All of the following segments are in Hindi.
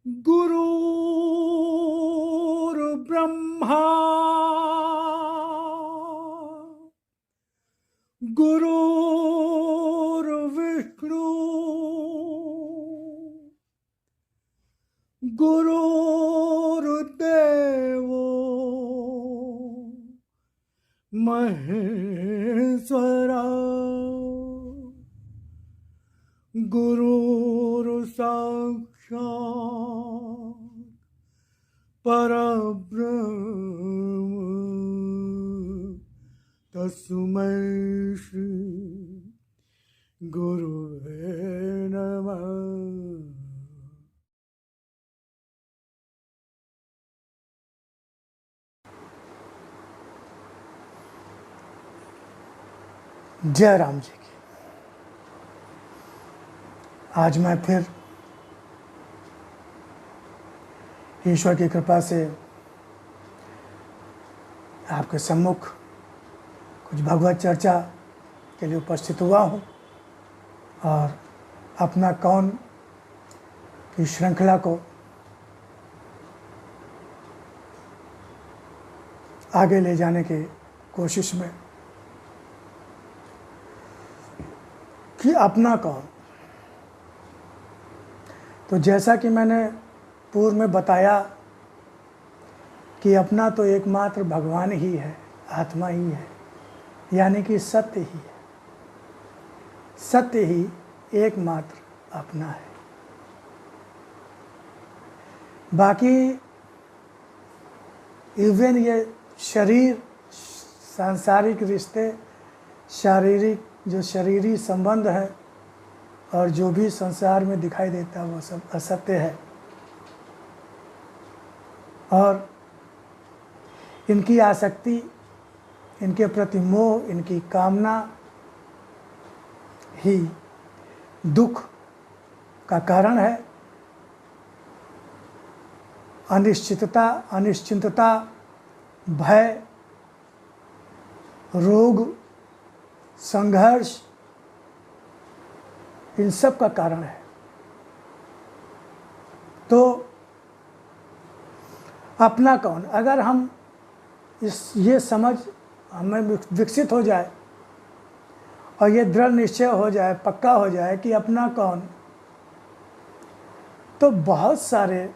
गुरुर्ब्रह्मा गुरुर्विष्णु गुरुर्देवो महेश्वरा गुरुर्साक्षात् परब्रह्म तस्मै श्री गुरुवे नमः। जय राम जी की। आज मैं फिर ईश्वर की कृपा से आपके सम्मुख कुछ भगवत चर्चा के लिए उपस्थित हुआ हूँ और अपना कौन की श्रृंखला को आगे ले जाने की कोशिश में कि अपना कौन। तो जैसा कि मैंने पूर्व में बताया कि अपना तो एकमात्र भगवान ही है, आत्मा ही है, यानी कि सत्य ही है। सत्य ही एकमात्र अपना है। बाकी इवन ये शरीर, सांसारिक रिश्ते, शारीरिक जो शरीरी संबंध है और जो भी संसार में दिखाई देता है वो सब असत्य है और इनकी आसक्ति, इनके प्रति मोह, इनकी कामना ही दुख का कारण है। अनिश्चितता, अनिश्चिंतता, भय, रोग, संघर्ष, इन सब का कारण है। तो अपना कौन, अगर हम ये समझ हमें विकसित हो जाए और ये दृढ़ निश्चय हो जाए, पक्का हो जाए कि अपना कौन, तो बहुत सारे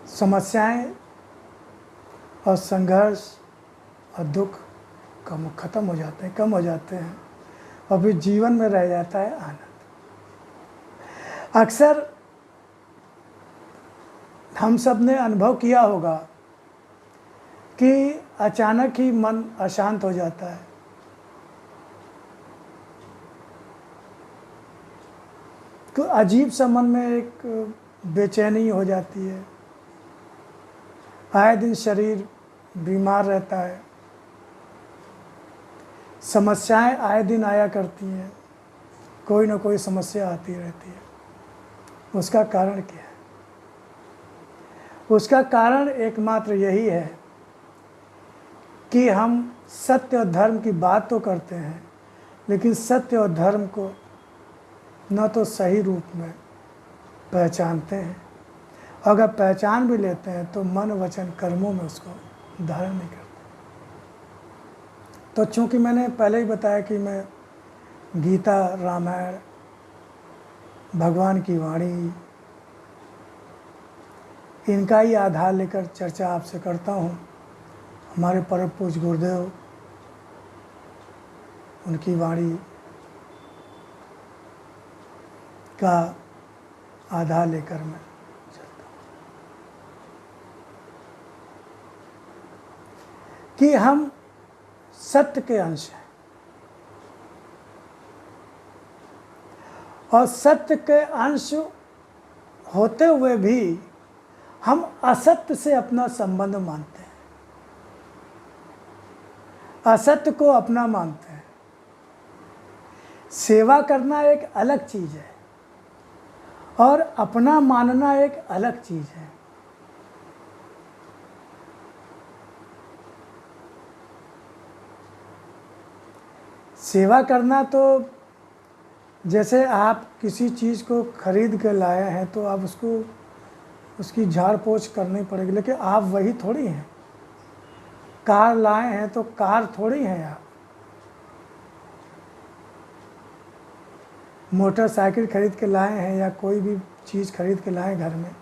समस्याएं और संघर्ष और दुख खत्म हो जाते हैं, कम हो जाते हैं और फिर जीवन में रह जाता है आनंद। अक्सर हम सब ने अनुभव किया होगा कि अचानक ही मन अशांत हो जाता है। तो अजीब सा मन में एक बेचैनी हो जाती है। आए दिन शरीर बीमार रहता है, समस्याएं आए दिन आया करती हैं, कोई ना कोई समस्या आती रहती है। उसका कारण क्या है? उसका कारण एकमात्र यही है कि हम सत्य और धर्म की बात तो करते हैं, लेकिन सत्य और धर्म को न तो सही रूप में पहचानते हैं, अगर पहचान भी लेते हैं तो मन वचन कर्मों में उसको धारण नहीं करते। तो चूँकि मैंने पहले ही बताया कि मैं गीता, रामायण, भगवान की वाणी, इनका ही आधार लेकर चर्चा आपसे करता हूँ। हमारे परम पूज्य गुरुदेव, उनकी वाणी का आधार लेकर मैं चलता हूँ कि हम सत्य के अंश हैं और सत्य के अंश होते हुए भी हम असत्य से अपना संबंध मानते हैं, असत्य को अपना मानते हैं। सेवा करना एक अलग चीज़ है और अपना मानना एक अलग चीज़ है। सेवा करना तो जैसे आप किसी चीज़ को खरीद कर लाए हैं तो आप उसको उसकी झाड़ पोछ करनी पड़ेगी, लेकिन आप वही थोड़ी हैं। कार लाए हैं तो कार थोड़ी हैं आप। मोटरसाइकिल खरीद के लाए हैं या कोई भी चीज़ खरीद के लाए घर में,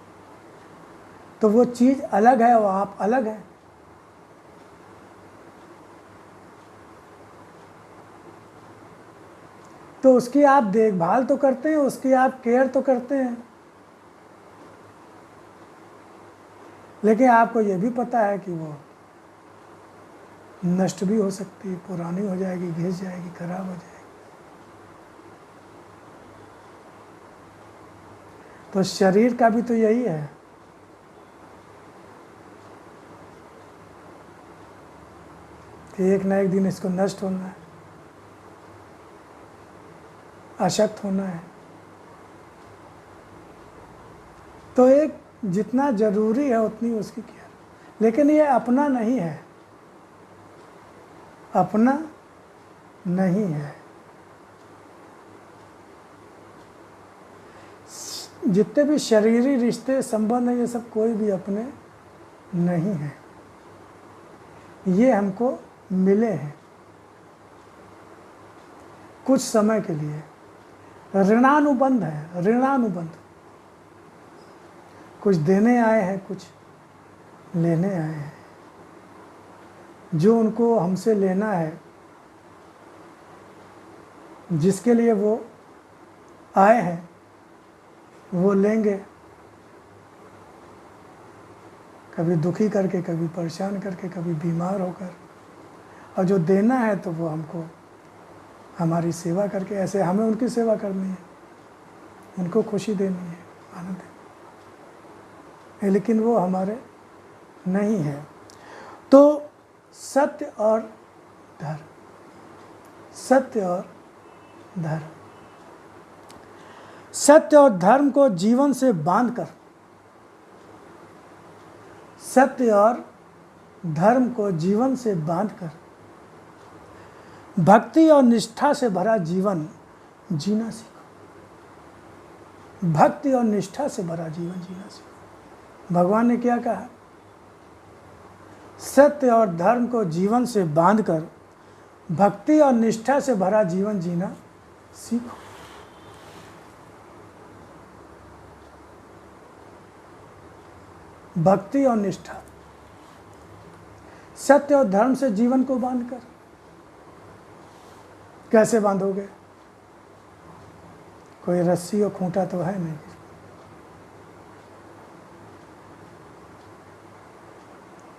तो वो चीज़ अलग है और आप अलग हैं। तो उसकी आप देखभाल तो करते हैं, उसकी आप केयर तो करते हैं, लेकिन आपको ये भी पता है कि वो नष्ट भी हो सकती है, पुरानी हो जाएगी, घिस जाएगी, खराब हो जाएगी। तो शरीर का भी तो यही है। कि एक ना एक दिन इसको नष्ट होना है, अशक्त होना है। तो एक जितना जरूरी है उतनी उसकी केयर, लेकिन ये अपना नहीं है, अपना नहीं है। जितने भी शरीरी रिश्ते संबंध हैं, ये सब कोई भी अपने नहीं है, ये हमको मिले हैं कुछ समय के लिए। ऋणानुबंध है, ऋणानुबंध। कुछ देने आए हैं, कुछ लेने आए हैं। जो उनको हमसे लेना है, जिसके लिए वो आए हैं, वो लेंगे, कभी दुखी करके, कभी परेशान करके, कभी बीमार होकर। और जो देना है तो वो हमको हमारी सेवा करके, ऐसे हमें उनकी सेवा करनी है, उनको खुशी देनी है, आनंद देना है, लेकिन वो हमारे नहीं है। तो सत्य और धर्म, सत्य और धर्म, सत्य और धर्म को जीवन से बांधकर, सत्य और धर्म को जीवन से बांधकर भक्ति और निष्ठा से भरा जीवन जीना सीखो। भक्ति और निष्ठा से भरा जीवन जीना सीखो। भगवान ने क्या कहा? सत्य और धर्म को जीवन से बांधकर भक्ति और निष्ठा से भरा जीवन जीना सीखो। भक्ति और निष्ठा, सत्य और धर्म से जीवन को बांधकर। कैसे बांधोगे? कोई रस्सी और खूंटा तो है नहीं।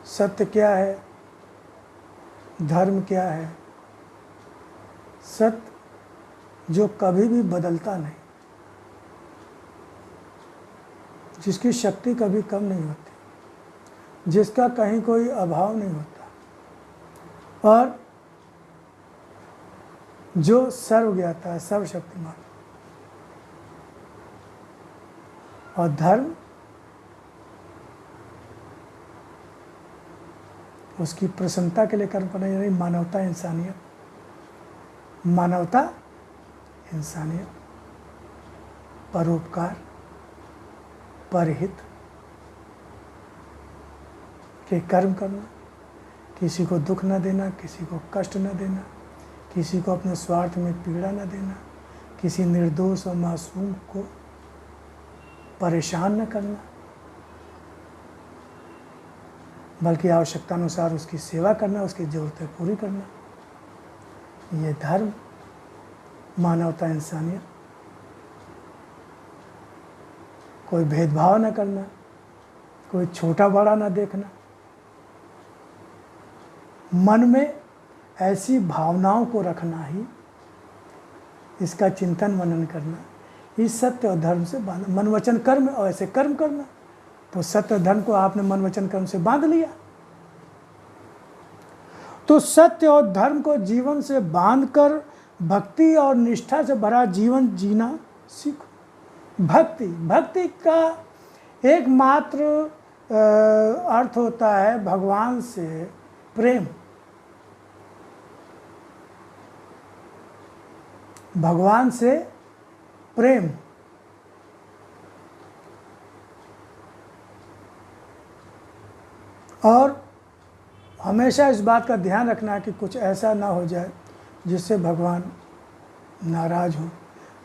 सत्य क्या है? धर्म क्या है? सत्य जो कभी भी बदलता नहीं, जिसकी शक्ति कभी कम नहीं होती, जिसका कहीं कोई अभाव नहीं होता, और जो सर्वज्ञाता है, सर्वशक्तिमान। और धर्म उसकी प्रसन्नता के लिए कर्म करना, यानी मानवता, इंसानियत, मानवता, इंसानियत, परोपकार, परहित के कर्म करना, किसी को दुख न देना, किसी को कष्ट न देना, किसी को अपने स्वार्थ में पीड़ा न देना, किसी निर्दोष और मासूम को परेशान न करना, बल्कि आवश्यकता अनुसार उसकी सेवा करना, उसकी ज़रूरतें पूरी करना। ये धर्म, मानवता, इंसानियत, कोई भेदभाव न करना, कोई छोटा बड़ा न देखना, मन में ऐसी भावनाओं को रखना ही, इसका चिंतन मनन करना, इस सत्य और धर्म से बांध, मन वचन कर्म और ऐसे कर्म करना। तो सत्य और धर्म को आपने मन वचन कर्म से बांध लिया। तो सत्य और धर्म को जीवन से बांधकर भक्ति और निष्ठा से भरा जीवन जीना सीखो। भक्ति, भक्ति का एकमात्र अर्थ होता है भगवान से प्रेम। भगवान से प्रेम। और हमेशा इस बात का ध्यान रखना कि कुछ ऐसा ना हो जाए जिससे भगवान नाराज हो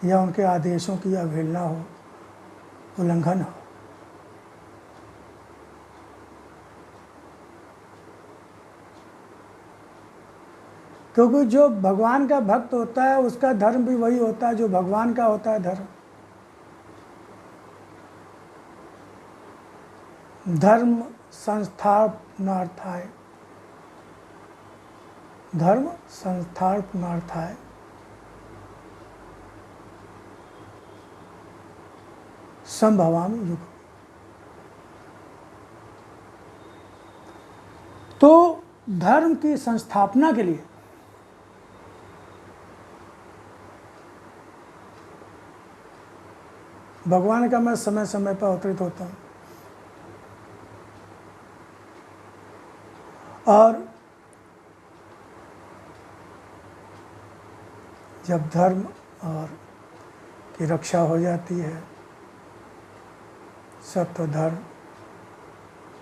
या उनके आदेशों की अवहेलना हो, उल्लंघन हो। क्योंकि जो भगवान का भक्त होता है उसका धर्म भी वही होता है जो भगवान का होता है धर्म। धर्म संस्थापनार्थाय, धर्म संस्थापनार्थाय संभवामि युग। तो धर्म की संस्थापना के लिए भगवान का मैं समय समय पर अवतरित होता हूँ और जब धर्म और की रक्षा हो जाती है, सत्य धर्म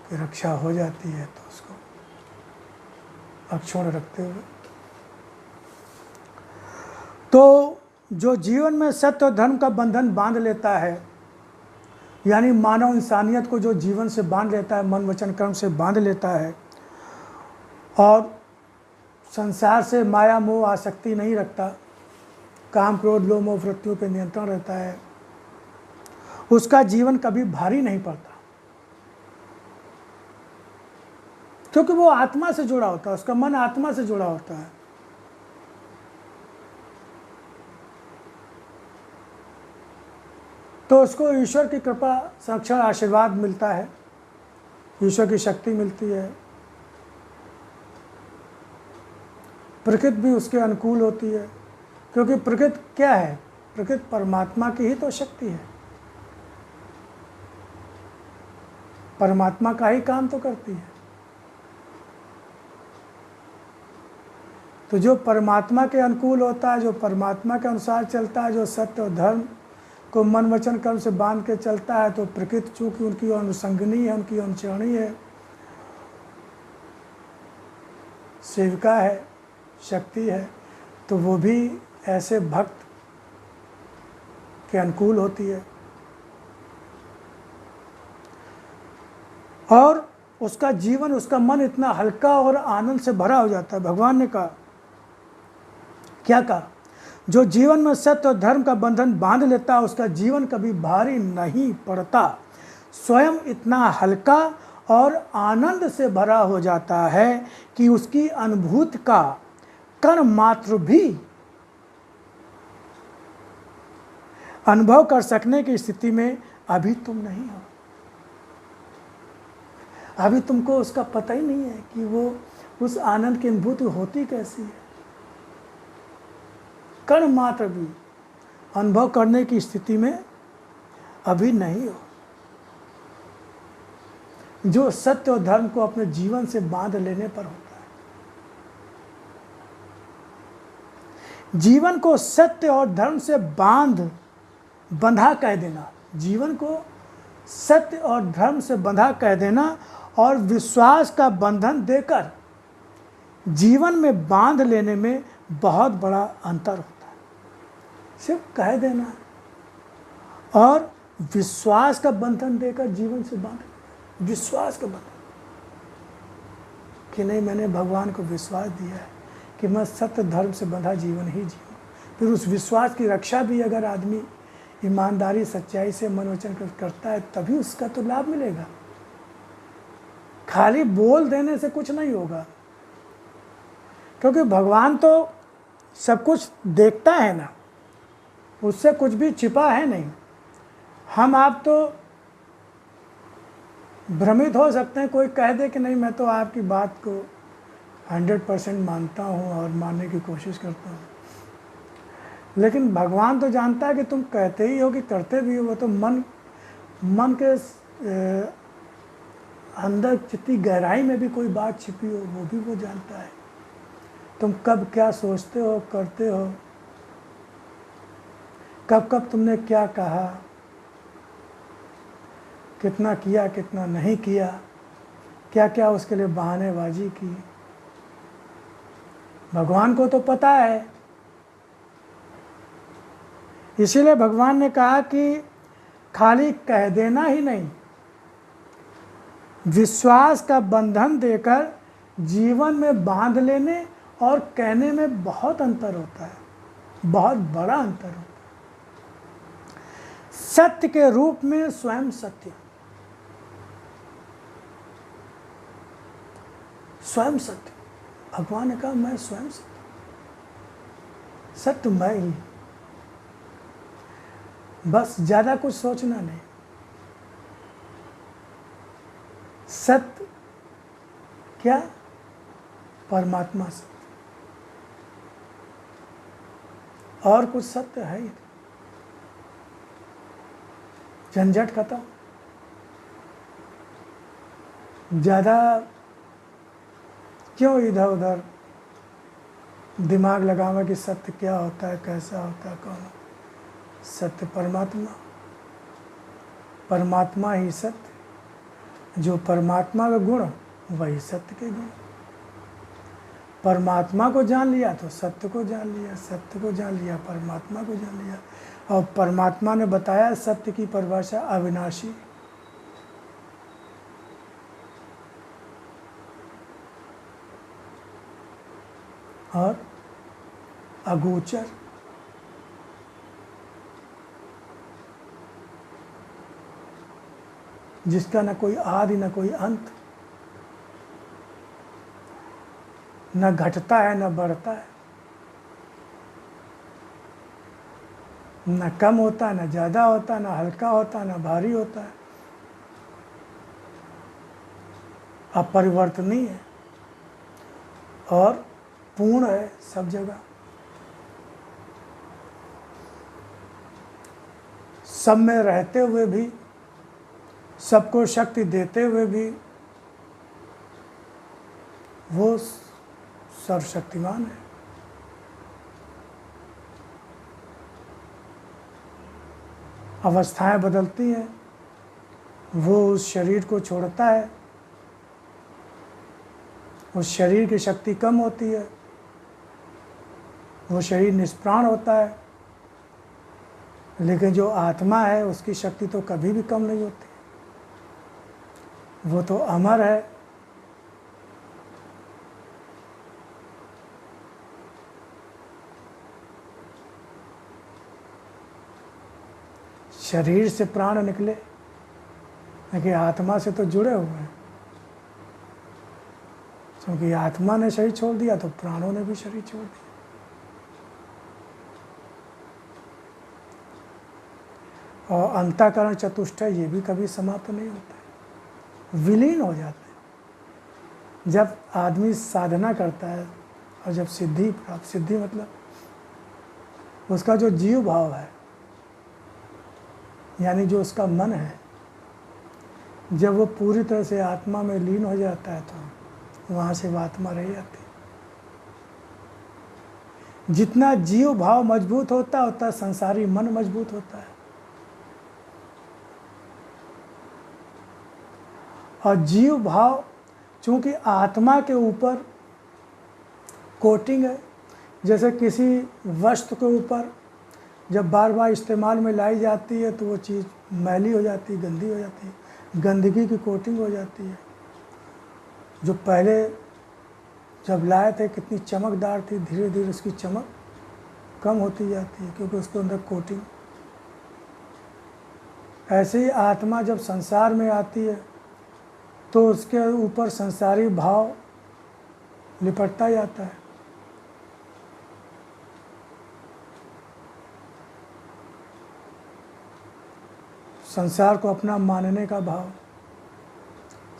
की रक्षा हो जाती है, तो उसको अक्षुण्ण रखते हुए तो जो जीवन में सत्य और धर्म का बंधन बांध लेता है, यानी मानव इंसानियत को जो जीवन से बांध लेता है, मन वचन कर्म से बांध लेता है और संसार से माया मोह आसक्ति नहीं रखता, काम क्रोध लोभ मोह वृत्तियों पर नियंत्रण रहता है, उसका जीवन कभी भारी नहीं पड़ता, क्योंकि वो आत्मा से जुड़ा होता है, उसका मन आत्मा से जुड़ा होता है। तो उसको ईश्वर की कृपा संरक्षण आशीर्वाद मिलता है, ईश्वर की शक्ति मिलती है, प्रकृति भी उसके अनुकूल होती है, क्योंकि प्रकृति क्या है? प्रकृति परमात्मा की ही तो शक्ति है, परमात्मा का ही काम तो करती है। तो जो परमात्मा के अनुकूल होता है, जो परमात्मा के अनुसार चलता है, जो सत्य और धर्म को मन वचन कर्म से बांध के चलता है, तो प्रकृति चूंकि उनकी अनुसंगनी है, उनकी अनुचरणी है, सेविका है, शक्ति है, तो वो भी ऐसे भक्त के अनुकूल होती है और उसका जीवन, उसका मन इतना हल्का और आनंद से भरा हो जाता है। भगवान ने कहा, क्या कहा? जो जीवन में सत्य और धर्म का बंधन बांध लेता है उसका जीवन कभी भारी नहीं पड़ता, स्वयं इतना हल्का और आनंद से भरा हो जाता है कि उसकी अनुभूति का कण मात्र भी अनुभव कर सकने की स्थिति में अभी तुम नहीं हो। अभी तुमको उसका पता ही नहीं है कि वो उस आनंद की अनुभूति होती कैसी है। कण मात्र भी अनुभव करने की स्थिति में अभी नहीं हो। जो सत्य और धर्म को अपने जीवन से बांध लेने पर होता है। जीवन को सत्य और धर्म से बंधा कह देना, जीवन को सत्य और धर्म से बंधा कह देना और विश्वास का बंधन देकर जीवन में बांध लेने में बहुत बड़ा अंतर होता है। सिर्फ कह देना और विश्वास का बंधन देकर जीवन से बांध, विश्वास का बंधन कि नहीं, मैंने भगवान को विश्वास दिया है कि मैं सत्य धर्म से बंधा जीवन ही जीऊँ। फिर उस विश्वास की रक्षा भी अगर आदमी ईमानदारी सच्चाई से मन वचन करता है तभी उसका तो लाभ मिलेगा। खाली बोल देने से कुछ नहीं होगा, क्योंकि भगवान तो सब कुछ देखता है ना, उससे कुछ भी छिपा है नहीं। हम आप तो भ्रमित हो सकते हैं, कोई कह दे कि नहीं मैं तो आपकी बात को 100% मानता हूँ और मानने की कोशिश करता हूँ, लेकिन भगवान तो जानता है कि तुम कहते ही हो कि करते भी हो। वो तो मन के अंदर जितनी गहराई में भी कोई बात छिपी हो वो भी वो जानता है। तुम कब क्या सोचते हो, करते हो, कब कब तुमने क्या कहा, कितना किया कितना नहीं किया, क्या क्या उसके लिए बहानेबाजी की। भगवान को तो पता है, इसीलिए भगवान ने कहा कि खाली कह देना ही नहीं, विश्वास का बंधन देकर जीवन में बांध लेने और कहने में बहुत अंतर होता है, बहुत बड़ा अंतर होता है। सत्य के रूप में स्वयं सत्य, स्वयं सत्य। भगवान ने कहा मैं स्वयं सत्य, सत्य मैं ही, बस ज्यादा कुछ सोचना नहीं। सत्य क्या? परमात्मा सत्य, और कुछ सत्य है ही नहीं। झंझट खत्म। ज्यादा क्यों इधर उधर दिमाग लगावा कि सत्य क्या होता है, कैसा होता है, कौन? सत्य परमात्मा, परमात्मा ही सत्य। जो परमात्मा का गुण वही सत्य के गुण। परमात्मा को जान लिया तो सत्य को जान लिया, सत्य को जान लिया परमात्मा को जान लिया। और परमात्मा ने बताया सत्य की परिभाषा अविनाशी, और अगोचर। जिसका न कोई आदि न कोई अंत, न घटता है न बढ़ता है, न कम होता है न ज़्यादा होता है, न हल्का होता है न भारी होता है, अपरिवर्तनीय है और पूर्ण है सब जगह। सब में रहते हुए भी, सबको शक्ति देते हुए भी वो सर्वशक्तिमान है। अवस्थाएं बदलती हैं, वो उस शरीर को छोड़ता है, उस शरीर की शक्ति कम होती है, वो शरीर निष्प्राण होता है, लेकिन जो आत्मा है उसकी शक्ति तो कभी भी कम नहीं होती, वो तो अमर है। शरीर से प्राण निकले लेकिन आत्मा से तो जुड़े हुए हैं, क्योंकि आत्मा ने शरीर छोड़ दिया तो प्राणों ने भी शरीर छोड़ दिया। और अंतःकरण चतुष्टय ये भी कभी समाप्त नहीं होता है, विलीन हो जाते हैं। जब आदमी साधना करता है और जब सिद्धि प्राप्त, सिद्धि मतलब उसका जो जीव भाव है, यानी जो उसका मन है, जब वो पूरी तरह से आत्मा में लीन हो जाता है तो वहाँ से वो आत्मा रह जाती है। जितना जीव भाव मजबूत होता है उतना संसारी मन मजबूत होता है। और जीव भाव चूँकि आत्मा के ऊपर कोटिंग है, जैसे किसी वस्तु के ऊपर जब बार बार इस्तेमाल में लाई जाती है तो वो चीज़ मैली हो जाती है, गंदी हो जाती है, गंदगी की कोटिंग हो जाती है। जो पहले जब लाए थे कितनी चमकदार थी, धीरे धीरे उसकी चमक कम होती जाती है क्योंकि उसके अंदर कोटिंग। ऐसे ही आत्मा जब संसार में आती है तो उसके ऊपर संसारी भाव लिपटता जाता है। संसार को अपना मानने का भाव,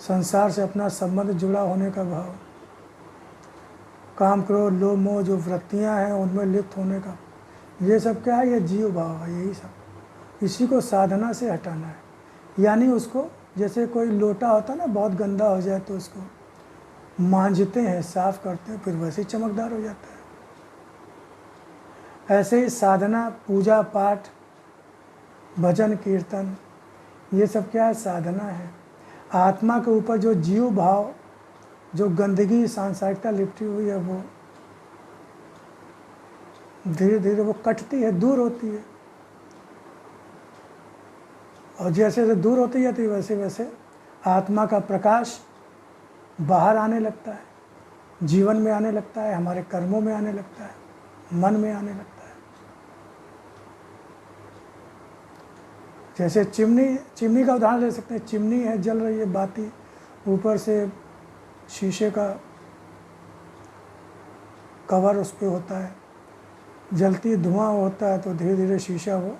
संसार से अपना संबंध जुड़ा होने का भाव, काम क्रोध लोभ मोह जो वृत्तियां हैं उनमें लिप्त होने का, ये सब क्या है? ये जीव भाव है, यही सब। इसी को साधना से हटाना है। यानी उसको जैसे कोई लोटा होता है ना, बहुत गंदा हो जाए तो उसको मांझते हैं, साफ करते हैं, फिर वैसे ही चमकदार हो जाता है। ऐसे ही साधना, पूजा पाठ, भजन कीर्तन, ये सब क्या है? साधना है। आत्मा के ऊपर जो जीव भाव, जो गंदगी सांसारिकता लिपटी हुई है, वो धीरे धीरे वो कटती है, दूर होती है। और जैसे जैसे दूर होती जाती है वैसे वैसे आत्मा का प्रकाश बाहर आने लगता है, जीवन में आने लगता है, हमारे कर्मों में आने लगता है, मन में आने लगता है। जैसे चिमनी का उदाहरण ले सकते हैं। चिमनी है, जल रही है बाती, ऊपर से शीशे का कवर उस पर होता है, जलती धुआं होता है, तो धीरे धीरे शीशा वो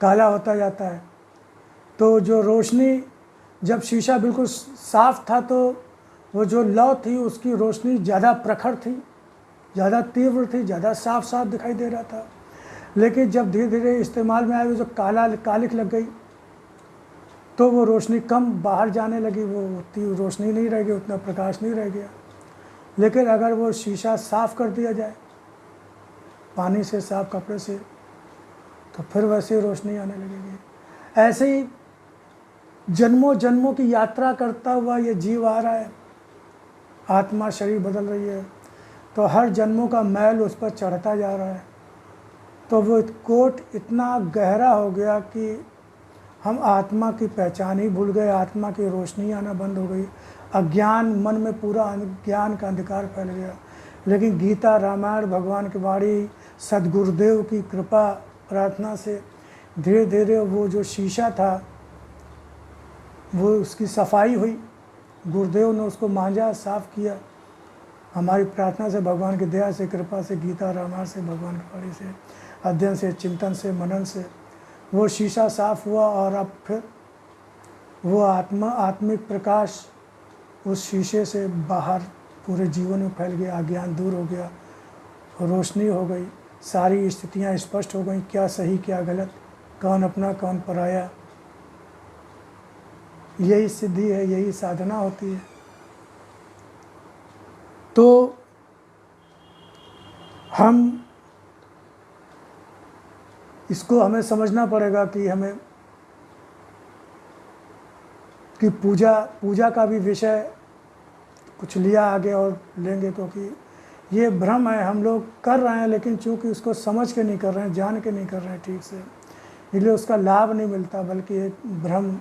काला होता जाता है। तो जो रोशनी, जब शीशा बिल्कुल साफ था तो वो जो लौ थी उसकी रोशनी ज़्यादा प्रखर थी, ज़्यादा तीव्र थी, ज़्यादा साफ साफ दिखाई दे रहा था। लेकिन जब धीरे धीरे इस्तेमाल में आई, जो कालिख लग गई, तो वो रोशनी कम बाहर जाने लगी, वो उतनी रोशनी नहीं रह गई, उतना प्रकाश नहीं रह गया। लेकिन अगर वो शीशा साफ़ कर दिया जाए पानी से, साफ कपड़े से, तो फिर वैसे रोशनी आने लगेगी। ऐसे ही जन्मों जन्मों की यात्रा करता हुआ ये जीव आ रहा है, आत्मा शरीर बदल रही है, तो हर जन्मों का मैल उस पर चढ़ता जा रहा है। तो वो कोट इतना गहरा हो गया कि हम आत्मा की पहचान ही भूल गए, आत्मा की रोशनी आना बंद हो गई, अज्ञान, मन में पूरा ज्ञान का अंधकार फैल गया। लेकिन गीता, रामायण, भगवान की वाणी, सदगुरुदेव की कृपा प्रार्थना से धीरे धीरे वो जो शीशा था वो उसकी सफाई हुई, गुरुदेव ने उसको मांझा, साफ किया। हमारी प्रार्थना से, भगवान की दया से, कृपा से, गीता, रामायण से, भगवान की वाणी से, अध्ययन से, चिंतन से, मनन से वो शीशा साफ हुआ। और अब फिर वो आत्मिक प्रकाश उस शीशे से बाहर पूरे जीवन में फैल गया, अज्ञान दूर हो गया, रोशनी हो गई, सारी स्थितियाँ स्पष्ट हो गई, क्या सही क्या गलत, कौन अपना कौन पराया। यही सिद्धि है, यही साधना होती है। तो हम इसको हमें समझना पड़ेगा कि हमें कि पूजा का भी विषय कुछ लिया आगे और लेंगे, क्योंकि ये भ्रम है, हम लोग कर रहे हैं लेकिन चूंकि उसको समझ के नहीं कर रहे हैं, जान के नहीं कर रहे हैं ठीक से, इसलिए उसका लाभ नहीं मिलता, बल्कि एक भ्रम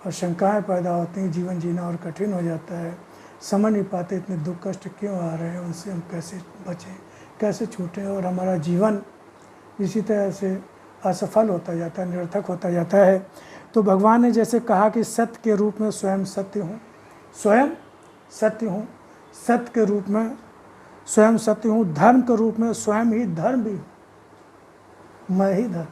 और शंकाएं पैदा होती हैं, जीवन जीना और कठिन हो जाता है। समझ नहीं पाते इतने दुख कष्ट क्यों आ रहे हैं, उनसे हम कैसे बचें, कैसे छूटें, और हमारा जीवन इसी तरह से असफल होता जाता है, निरर्थक होता जाता है। तो भगवान ने जैसे कहा कि सत्य के रूप में स्वयं सत्य हूँ, स्वयं सत्य हूँ, सत्य के रूप में स्वयं सत्य हूँ, धर्म के रूप में स्वयं ही धर्म भी हूँ, मैं ही धर्म।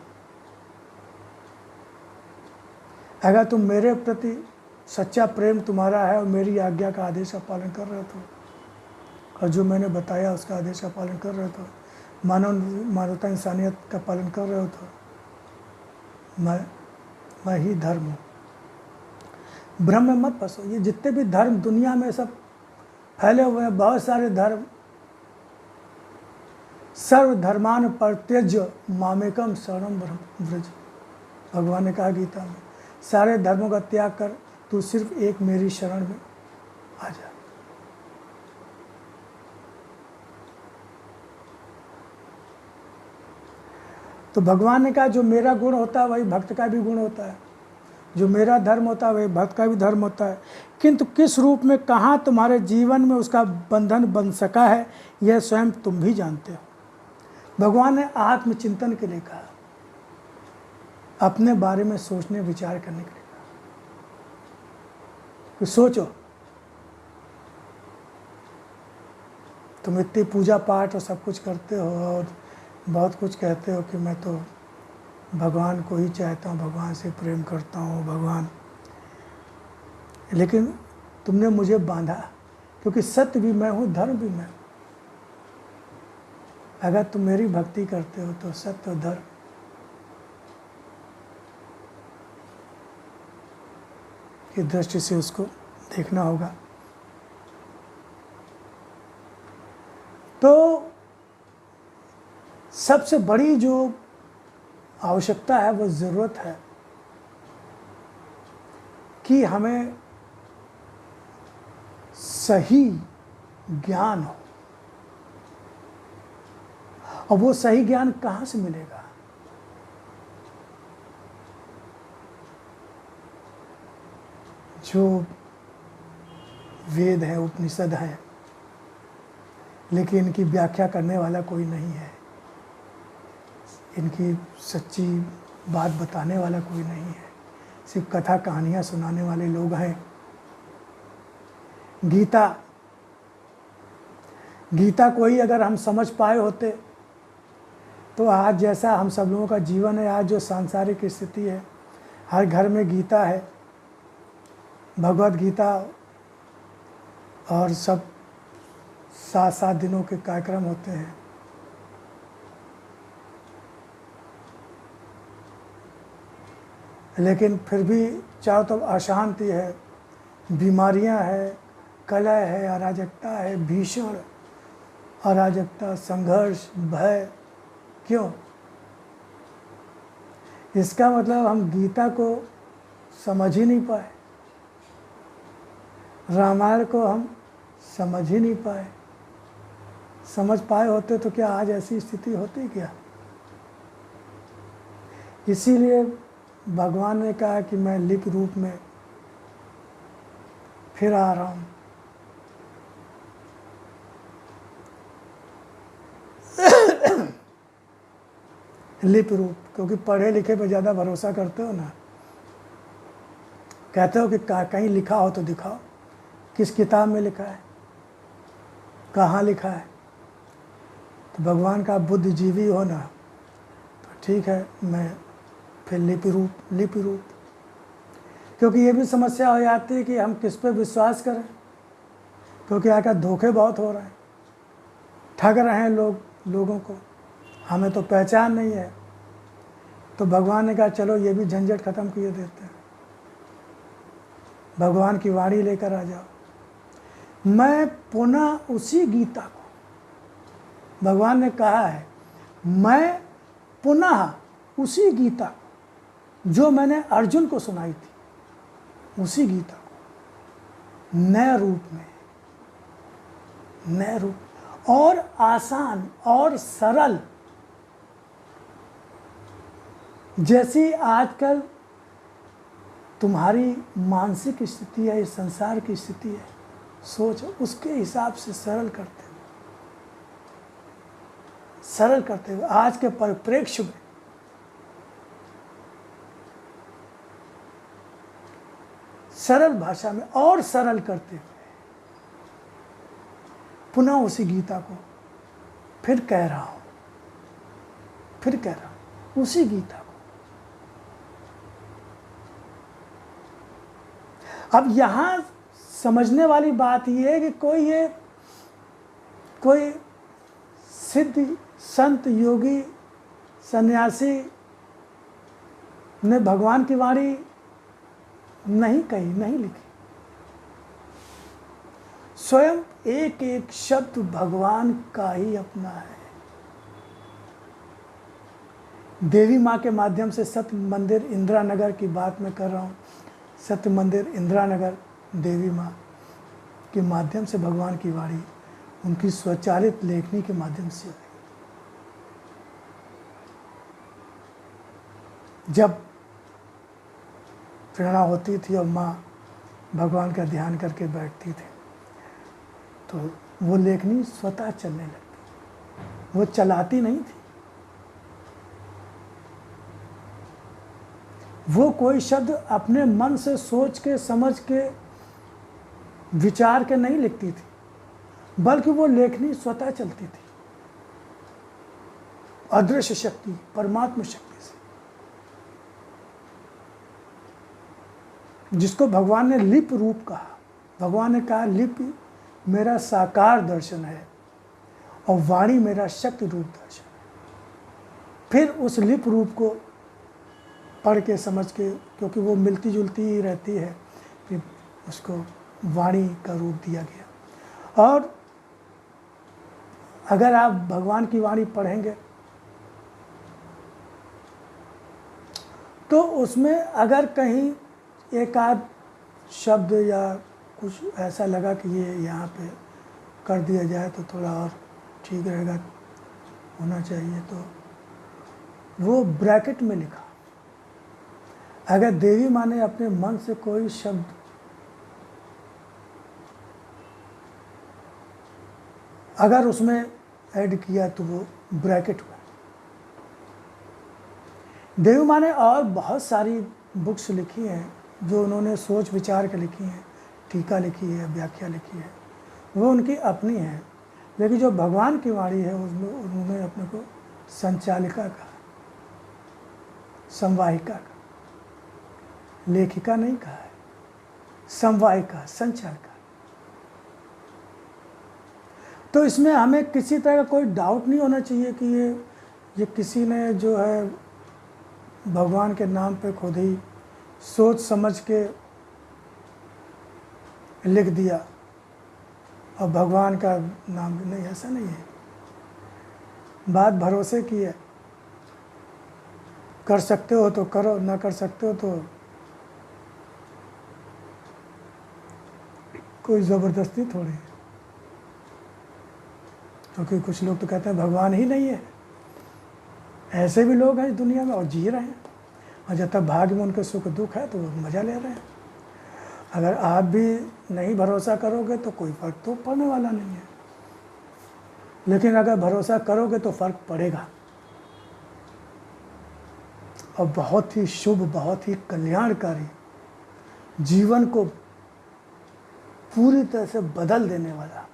अगर तुम मेरे प्रति सच्चा प्रेम तुम्हारा है और मेरी आज्ञा का आदेश का पालन कर रहे हो, और जो मैंने बताया उसका आदेश का पालन कर रहे हो, मानवता इंसानियत का पालन कर रहे हो, तो मैं ही धर्म हूँ। भ्रम में मत फंसो। ये जितने भी धर्म दुनिया में सब फैले हुए हैं, बहुत सारे धर्म, सर्वधर्मान परित्यज्य मामेकम शरणम व्रज, भगवान ने कहा गीता में, सारे धर्मों का त्याग कर तू सिर्फ एक मेरी शरण में आ जा। तो भगवान ने कहा जो मेरा गुण होता है वही भक्त का भी गुण होता है, जो मेरा धर्म होता है वही भक्त का भी धर्म होता है, किंतु किस रूप में, कहाँ तुम्हारे जीवन में उसका बंधन बन सका है यह स्वयं तुम भी जानते हो। भगवान ने आत्मचिंतन के लिए कहा, अपने बारे में सोचने विचार करने के लिए कहा कि सोचो, तुम इतनी पूजा पाठ और सब कुछ करते हो और बहुत कुछ कहते हो कि मैं तो भगवान को ही चाहता हूँ, भगवान से प्रेम करता हूँ, भगवान, लेकिन तुमने मुझे बांधा, क्योंकि सत्य भी मैं हूँ, धर्म भी मैं हूँ। अगर तुम मेरी भक्ति करते हो तो सत्य और धर्म की दृष्टि से उसको देखना होगा। तो सबसे बड़ी जो आवश्यकता है, वो ज़रूरत है कि हमें सही ज्ञान हो। और वो सही ज्ञान कहाँ से मिलेगा? जो वेद है, उपनिषद है, लेकिन इनकी व्याख्या करने वाला कोई नहीं है, इनकी सच्ची बात बताने वाला कोई नहीं है, सिर्फ कथा कहानियाँ सुनाने वाले लोग हैं। गीता को ही अगर हम समझ पाए होते तो आज जैसा हम सब लोगों का जीवन है, आज जो सांसारिक स्थिति है, हर घर में गीता है, भगवत गीता, और सब 7-7 दिनों के कार्यक्रम होते हैं। लेकिन फिर भी चारों तरफ अशांति है, बीमारियां है, कलह है, अराजकता है, भीषण अराजकता, संघर्ष, भय। क्यों? इसका मतलब हम गीता को समझ ही नहीं पाए, रामायण को हम समझ ही नहीं पाए। समझ पाए होते तो क्या आज ऐसी स्थिति होती क्या? इसीलिए भगवान ने कहा कि मैं लिपि रूप में फिर आ रहा हूँ। लिपि रूप, क्योंकि पढ़े लिखे पे ज़्यादा भरोसा करते हो ना। कहते हो कि कहीं लिखा हो तो दिखाओ, किस किताब में लिखा है, कहाँ लिखा है। तो भगवान का बुद्धिजीवी हो ना, तो ठीक है, मैं फिर लिपि रूप। क्योंकि ये भी समस्या हो जाती है कि हम किस पे विश्वास करें, क्योंकि आजकल धोखे बहुत हो रहे हैं, ठग रहे हैं लोगों को, हमें तो पहचान नहीं है। तो भगवान ने कहा चलो ये भी झंझट खत्म किए देते हैं, भगवान की वाणी लेकर आ जाओ। मैं पुनः उसी गीता को, भगवान ने कहा है, मैं पुनः उसी गीता को जो मैंने अर्जुन को सुनाई थी, उसी गीता को नए रूप और आसान और सरल, जैसी आजकल तुम्हारी मानसिक स्थिति है, इस संसार की स्थिति है, सोच उसके हिसाब से सरल करते हुए आज के परिप्रेक्ष्य में सरल भाषा में और सरल करते हुए पुनः उसी गीता को फिर कह रहा हूं, उसी गीता को। अब यहां समझने वाली बात यह है कि कोई सिद्ध संत योगी सन्यासी ने भगवान की वाणी नहीं कही, नहीं लिखी। स्वयं एक एक शब्द भगवान का ही अपना है। देवी माँ के माध्यम से सत्य मंदिर इंदिरा नगर की बात मैं कर रहा हूँ। सत्य मंदिर इंदिरा नगर देवी माँ के माध्यम से भगवान की वाणी उनकी स्वचालित लेखनी के माध्यम से हुई। जब प्रेरणा होती थी और माँ भगवान का ध्यान करके बैठती थी तो वो लेखनी स्वतः चलने लगती, वो चलाती नहीं थी। वो कोई शब्द अपने मन से सोच के, समझ के, विचार के नहीं लिखती थी, बल्कि वो लेखनी स्वतः चलती थी अदृश्य शक्ति, परमात्मा शक्ति से, जिसको भगवान ने लिपि रूप कहा। भगवान ने कहा लिपि मेरा साकार दर्शन है और वाणी मेरा शक्ति रूप दर्शन है। फिर उस लिपि रूप को पढ़ के समझ के, क्योंकि वो मिलती जुलती ही रहती है, फिर उसको वाणी का रूप दिया गया। और अगर आप भगवान की वाणी पढ़ेंगे तो उसमें अगर कहीं एक आध शब्द या कुछ ऐसा लगा कि ये यहाँ पे कर दिया जाए तो थोड़ा और ठीक रहेगा, होना चाहिए, तो वो ब्रैकेट में लिखा। अगर देवी माँ ने अपने मन से कोई शब्द अगर उसमें ऐड किया तो वो ब्रैकेट हुआ। देवी माँ ने और बहुत सारी बुक्स लिखी हैं जो उन्होंने सोच विचार के लिखी हैं, टीका लिखी है, व्याख्या लिखी है, वो उनकी अपनी है। लेकिन जो भगवान की वाणी है उसमें उन्होंने अपने को संचालिका कहा, संवाहिका कहा, लेखिका नहीं कहा है, संवाहिका, संचालिका। तो इसमें हमें किसी तरह का कोई डाउट नहीं होना चाहिए कि ये किसी ने जो है भगवान के नाम पे खुद ही सोच समझ के लिख दिया और भगवान का नाम नहीं, ऐसा नहीं है। बात भरोसे की है, कर सकते हो तो करो, ना कर सकते हो तो कोई ज़बरदस्ती थोड़ी है। क्योंकि कुछ लोग तो कहते हैं भगवान ही नहीं है, ऐसे भी लोग हैं इस दुनिया में और जी रहे हैं, और जब तक भाग्य में उनके सुख दुख है तो वो मज़ा ले रहे हैं। अगर आप भी नहीं भरोसा करोगे तो कोई फ़र्क तो पड़ने वाला नहीं है, लेकिन अगर भरोसा करोगे तो फ़र्क पड़ेगा, और बहुत ही शुभ, बहुत ही कल्याणकारी, जीवन को पूरी तरह से बदल देने वाला,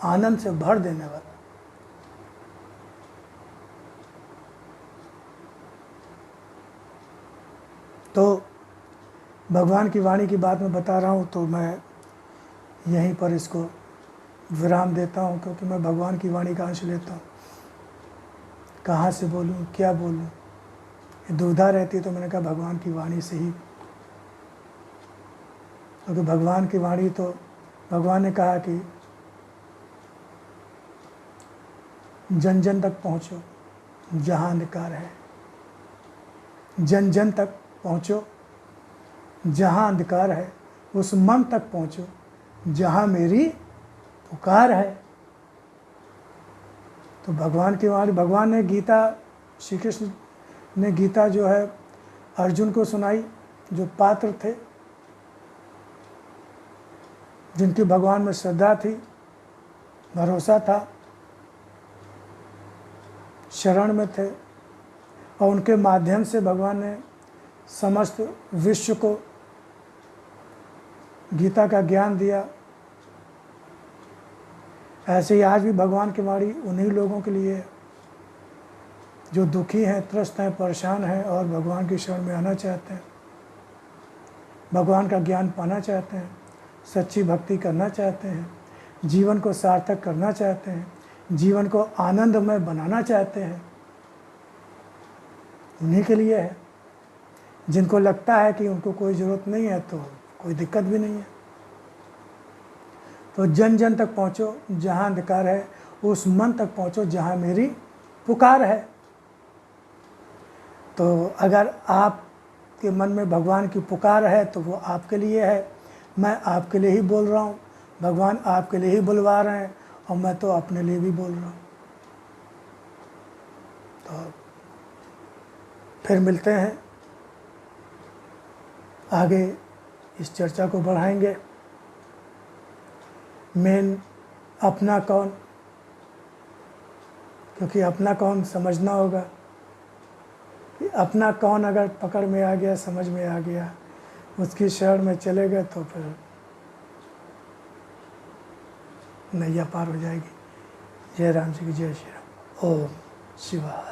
आनंद से भर देने वाला। तो भगवान की वाणी की बात मैं बता रहा हूँ, तो मैं यहीं पर इसको विराम देता हूँ, क्योंकि मैं भगवान की वाणी का अंश लेता हूँ। कहाँ से बोलूँ, क्या बोलूँ, ये दुविधा रहती है, तो मैंने कहा भगवान की वाणी से ही, क्योंकि भगवान की वाणी तो भगवान ने कहा कि जन जन तक पहुँचो जहाँ अंधकार है, जन जन तक पहुँचो जहाँ अंधकार है, उस मन तक पहुँचो जहाँ मेरी पुकार है। तो भगवान की वाणी, भगवान ने गीता, श्री कृष्ण ने गीता जो है अर्जुन को सुनाई, जो पात्र थे, जिनकी भगवान में श्रद्धा थी, भरोसा था, शरण में थे, और उनके माध्यम से भगवान ने समस्त विश्व को गीता का ज्ञान दिया। ऐसे ही आज भी भगवान की वाणी उन्हीं लोगों के लिए जो दुखी हैं, त्रस्त हैं, परेशान हैं और भगवान की शरण में आना चाहते हैं, भगवान का ज्ञान पाना चाहते हैं, सच्ची भक्ति करना चाहते हैं, जीवन को सार्थक करना चाहते हैं, जीवन को आनंदमय बनाना चाहते हैं, उन्हीं के लिए है। जिनको लगता है कि उनको कोई ज़रूरत नहीं है तो कोई दिक्कत भी नहीं है। तो जन जन तक पहुँचो जहाँ अंधकार है, उस मन तक पहुँचो जहाँ मेरी पुकार है। तो अगर आपके मन में भगवान की पुकार है तो वो आपके लिए है। मैं आपके लिए ही बोल रहा हूँ, भगवान आपके लिए ही बुलवा रहे हैं, और मैं तो अपने लिए भी बोल रहा हूँ। तो फिर मिलते हैं, आगे इस चर्चा को बढ़ाएंगे। मेन अपना कौन, क्योंकि अपना कौन समझना होगा कि अपना कौन अगर पकड़ में आ गया, समझ में आ गया, उसकी शरण में चले गए तो फिर नैया पार हो जाएगी। जय राम जी की जय श्री राम। ओम शिवाय।